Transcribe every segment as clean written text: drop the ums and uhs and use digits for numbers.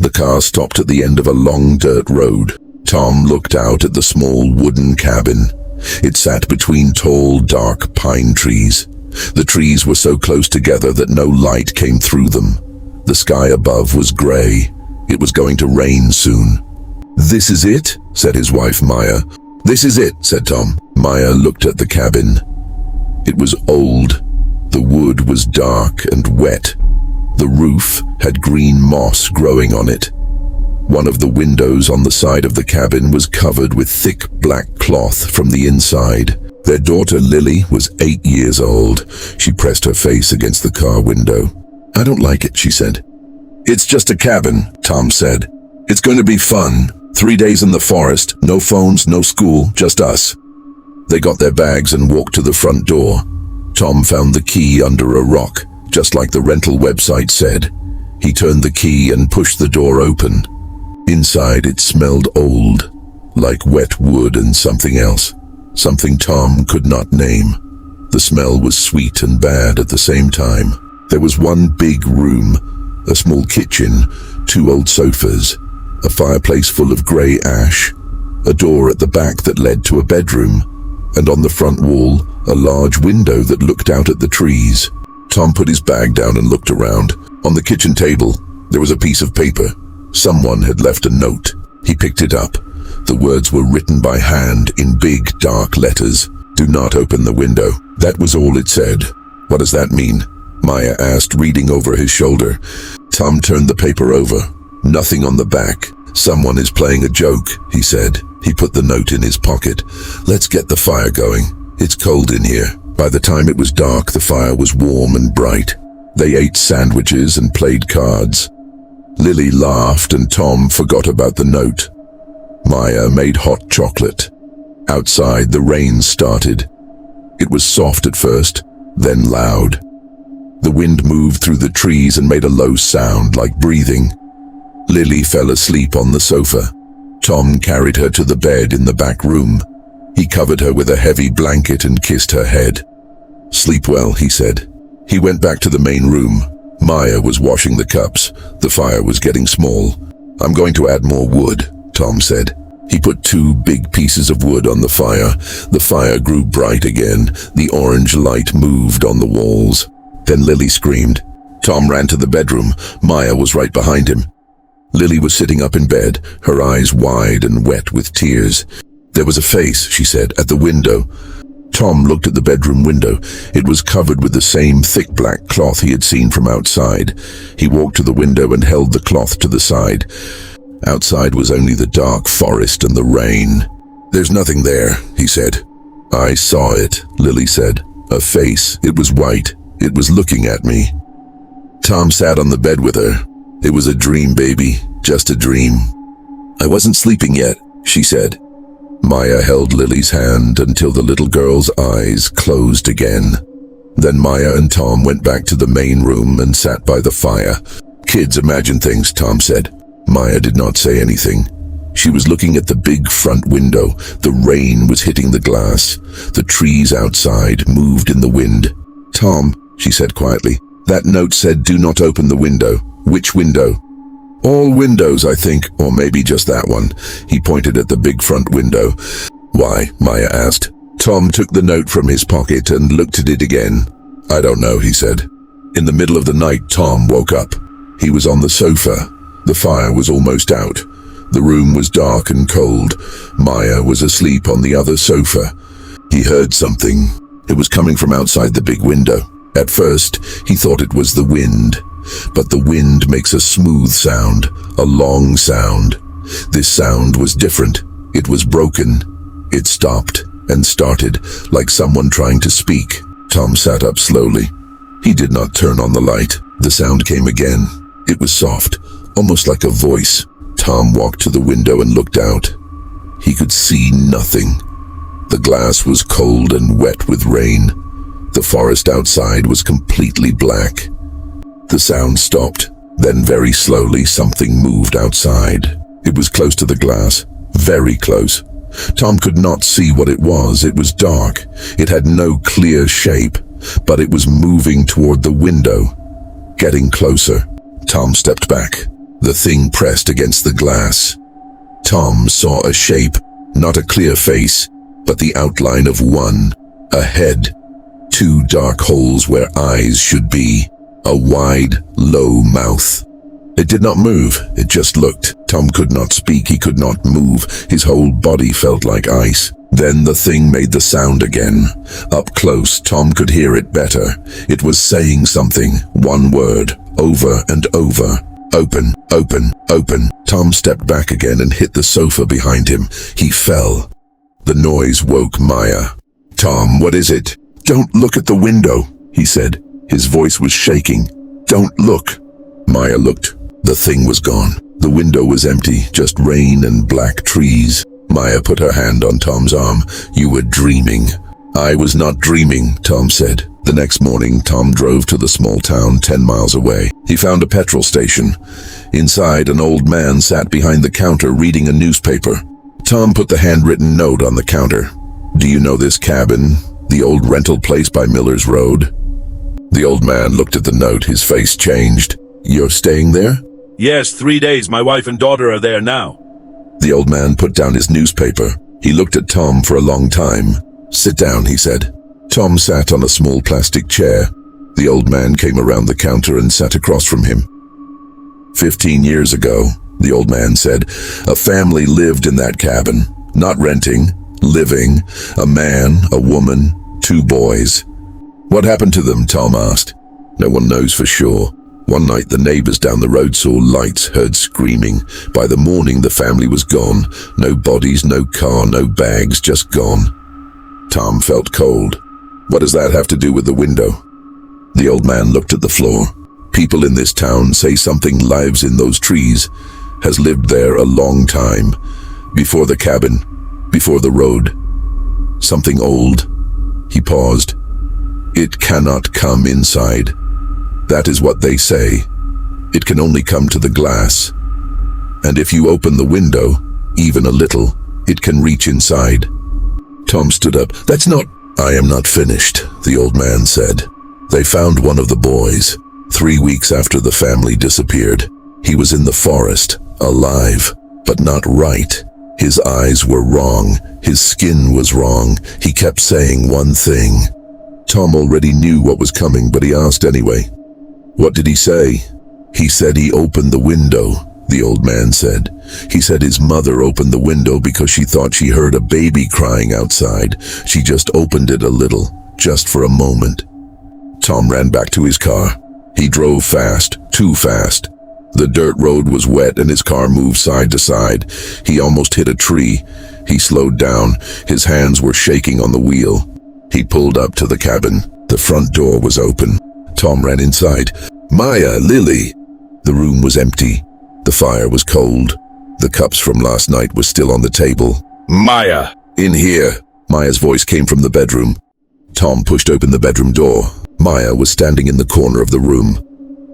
The car stopped at the end of a long dirt road. Tom looked out at the small wooden cabin. It sat between tall, dark pine trees. The trees were so close together that no light came through them. The sky above was gray. It was going to rain soon. "This is it?" said his wife, Maya. "This is it," said Tom. Maya looked at the cabin. It was old. The wood was dark and wet. The roof had green moss growing on it. One of the windows on the side of the cabin was covered with thick black cloth from the inside. Their daughter Lily was 8 years old. She pressed her face against the car window. "I don't like it," she said. "It's just a cabin," Tom said. "It's going to be fun. 3 days in the forest, no phones, no school, just us." They got their bags and walked to the front door. Tom found the key under a rock, just like the rental website said. He turned the key and pushed the door open. Inside it smelled old, like wet wood and something else, something Tom could not name. The smell was sweet and bad at the same time. There was one big room, a small kitchen, 2 old sofas, a fireplace full of grey ash, a door at the back that led to a bedroom, and on the front wall, a large window that looked out at the trees. Tom put his bag down and looked around. On the kitchen table, there was a piece of paper. Someone had left a note. He picked it up. The words were written by hand in big, dark letters. "Do not open the window." That was all it said. "What does that mean?" Maya asked, reading over his shoulder. Tom turned the paper over. Nothing on the back. "Someone is playing a joke," he said. He put the note in his pocket. "Let's get the fire going. It's cold in here." By the time it was dark, the fire was warm and bright. They ate sandwiches and played cards. Lily laughed and Tom forgot about the note. Maya made hot chocolate. Outside, the rain started. It was soft at first, then loud. The wind moved through the trees and made a low sound like breathing. Lily fell asleep on the sofa. Tom carried her to the bed in the back room. He covered her with a heavy blanket and kissed her head. "Sleep well," he said. He went back to the main room. Maya was washing the cups. The fire was getting small. "I'm going to add more wood," Tom said. He put 2 big pieces of wood on the fire. The fire grew bright again. The orange light moved on the walls. Then Lily screamed. Tom ran to the bedroom. Maya was right behind him. Lily was sitting up in bed, her eyes wide and wet with tears. "There was a face," she said, "at the window." Tom looked at the bedroom window. It was covered with the same thick black cloth he had seen from outside. He walked to the window and held the cloth to the side. Outside was only the dark forest and the rain. "There's nothing there," he said. "I saw it," Lily said. "A face. It was white. It was looking at me." Tom sat on the bed with her. "It was a dream, baby. Just a dream." "I wasn't sleeping yet," she said. Maya held Lily's hand until the little girl's eyes closed again. Then Maya and Tom went back to the main room and sat by the fire. "Kids imagine things," Tom said. Maya did not say anything. She was looking at the big front window. The rain was hitting the glass. The trees outside moved in the wind. "Tom," she said quietly, "that note said do not open the window." "Which window?" "All windows, I think, or maybe just that one." He pointed at the big front window. "Why?" Maya asked. Tom took the note from his pocket and looked at it again. "I don't know," he said. In the middle of the night, Tom woke up. He was on the sofa. The fire was almost out. The room was dark and cold. Maya was asleep on the other sofa. He heard something. It was coming from outside the big window. At first, he thought it was the wind. But the wind makes a smooth sound, a long sound. This sound was different. It was broken. It stopped and started, like someone trying to speak. Tom sat up slowly. He did not turn on the light. The sound came again. It was soft, almost like a voice. Tom walked to the window and looked out. He could see nothing. The glass was cold and wet with rain. The forest outside was completely black. The sound stopped. Then very slowly something moved outside. It was close to the glass, very close. Tom could not see what it was. It was dark. It had no clear shape, but it was moving toward the window, getting closer. Tom stepped back. The thing pressed against the glass. Tom saw a shape, not a clear face, but the outline of one, a head, two dark holes where eyes should be, a wide, low mouth. It did not move, it just looked. Tom could not speak, he could not move, his whole body felt like ice. Then the thing made the sound again. Up close, Tom could hear it better. It was saying something, one word, over and over. Open, open, open. Tom stepped back again and hit the sofa behind him. He fell. The noise woke Maya. "Tom, what is it?" "Don't look at the window," he said. His voice was shaking. "Don't look." Maya looked. The thing was gone. The window was empty, just rain and black trees. Maya put her hand on Tom's arm. "You were dreaming." "I was not dreaming," Tom said. The next morning, Tom drove to the small town 10 miles away. He found a petrol station. Inside, an old man sat behind the counter reading a newspaper. Tom put the handwritten note on the counter. "Do you know this cabin? The old rental place by Miller's Road?" The old man looked at the note. His face changed. "You're staying there?" "Yes, 3 days. My wife and daughter are there now." The old man put down his newspaper. He looked at Tom for a long time. "Sit down," he said. Tom sat on a small plastic chair. The old man came around the counter and sat across from him. 15 years ago, the old man said, a family lived in that cabin. Not renting, living. A man, a woman, 2 boys. "What happened to them?" Tom asked. "No one knows for sure. One night the neighbors down the road saw lights, heard screaming. By the morning the family was gone. No bodies, no car, no bags, just gone." Tom felt cold. "What does that have to do with the window?" The old man looked at the floor. "People in this town say something lives in those trees, has lived there a long time. Before the cabin, before the road. Something old." He paused. "It cannot come inside. That is what they say. It can only come to the glass. And if you open the window, even a little, it can reach inside." Tom stood up. "That's not—" "I am not finished," the old man said. "They found one of the boys 3 weeks after the family disappeared. He was in the forest, alive, but not right. His eyes were wrong. His skin was wrong. He kept saying one thing." Tom already knew what was coming, but he asked anyway. "What did he say?" "He said he opened the window," the old man said. "He said his mother opened the window because she thought she heard a baby crying outside. She just opened it a little, just for a moment." Tom ran back to his car. He drove fast, too fast. The dirt road was wet and his car moved side to side. He almost hit a tree. He slowed down. His hands were shaking on the wheel. He pulled up to the cabin. The front door was open. Tom ran inside. "Maya, Lily." The room was empty. The fire was cold. The cups from last night were still on the table. "Maya!" "In here." Maya's voice came from the bedroom. Tom pushed open the bedroom door. Maya was standing in the corner of the room.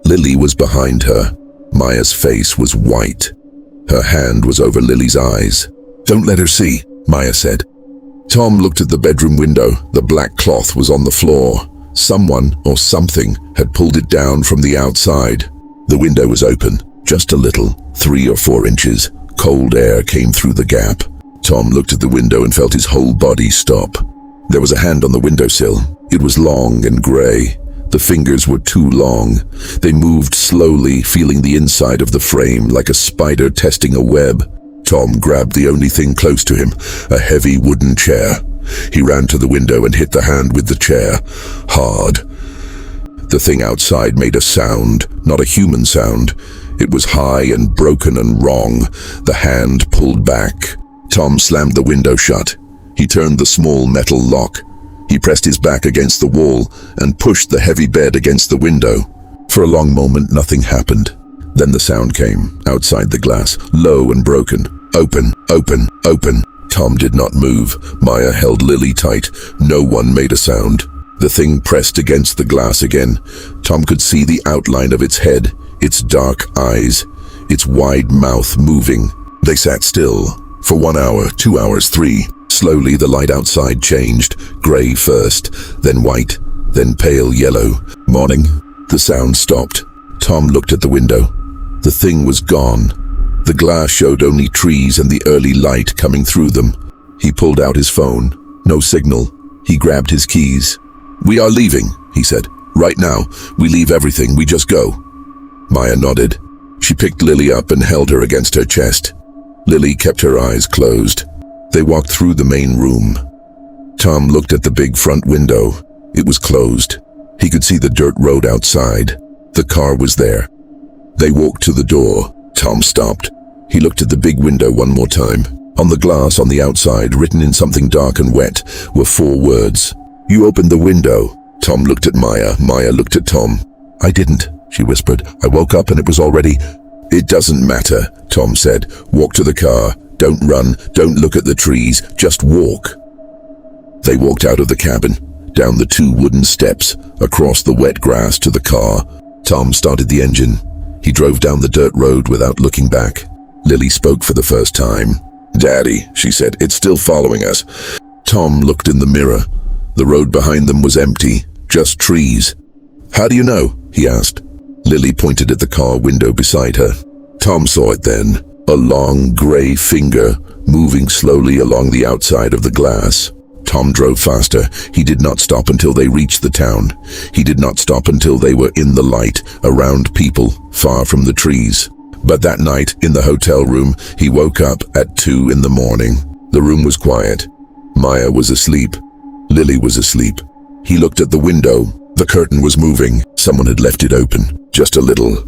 Lily was behind her. Maya's face was white. Her hand was over Lily's eyes. "Don't let her see," Maya said. Tom looked at the bedroom window. The black cloth was on the floor. Someone or something had pulled it down from the outside. The window was open, just a little, 3 or 4 inches. Cold air came through the gap. Tom looked at the window and felt his whole body stop. There was a hand on the windowsill. It was long and gray. The fingers were too long. They moved slowly, feeling the inside of the frame like a spider testing a web. Tom grabbed the only thing close to him, a heavy wooden chair. He ran to the window and hit the hand with the chair, hard. The thing outside made a sound, not a human sound. It was high and broken and wrong. The hand pulled back. Tom slammed the window shut. He turned the small metal lock. He pressed his back against the wall and pushed the heavy bed against the window. For a long moment, nothing happened. Then the sound came, outside the glass, low and broken. "Open, open, open." Tom did not move. Maya held Lily tight. No one made a sound. The thing pressed against the glass again. Tom could see the outline of its head, its dark eyes, its wide mouth moving. They sat still. For 1 hour, 2 hours, 3. Slowly the light outside changed. Gray first, then white, then pale yellow. "Morning." The sound stopped. Tom looked at the window. The thing was gone. The glass showed only trees and the early light coming through them. He pulled out his phone. No signal. He grabbed his keys. "We are leaving," he said. "Right now. We leave everything. We just go." Maya nodded. She picked Lily up and held her against her chest. Lily kept her eyes closed. They walked through the main room. Tom looked at the big front window. It was closed. He could see the dirt road outside. The car was there. They walked to the door. Tom stopped. He looked at the big window one more time. On the glass on the outside, written in something dark and wet, were 4 words. "You opened the window." Tom looked at Maya. Maya looked at Tom. "I didn't," she whispered. "I woke up and it was already—" "It doesn't matter," Tom said. "Walk to the car. Don't run. Don't look at the trees. Just walk." They walked out of the cabin, down the 2 wooden steps, across the wet grass to the car. Tom started the engine. He drove down the dirt road without looking back. Lily spoke for the first time. "Daddy," she said, "it's still following us." Tom looked in the mirror. The road behind them was empty, just trees. "How do you know?" he asked. Lily pointed at the car window beside her. Tom saw it then, a long grey finger moving slowly along the outside of the glass. Tom drove faster. He did not stop until they reached the town. He did not stop until they were in the light, around people, far from the trees. But that night, in the hotel room, he woke up at 2 in the morning. The room was quiet. Maya was asleep. Lily was asleep. He looked at the window. The curtain was moving. Someone had left it open, just a little.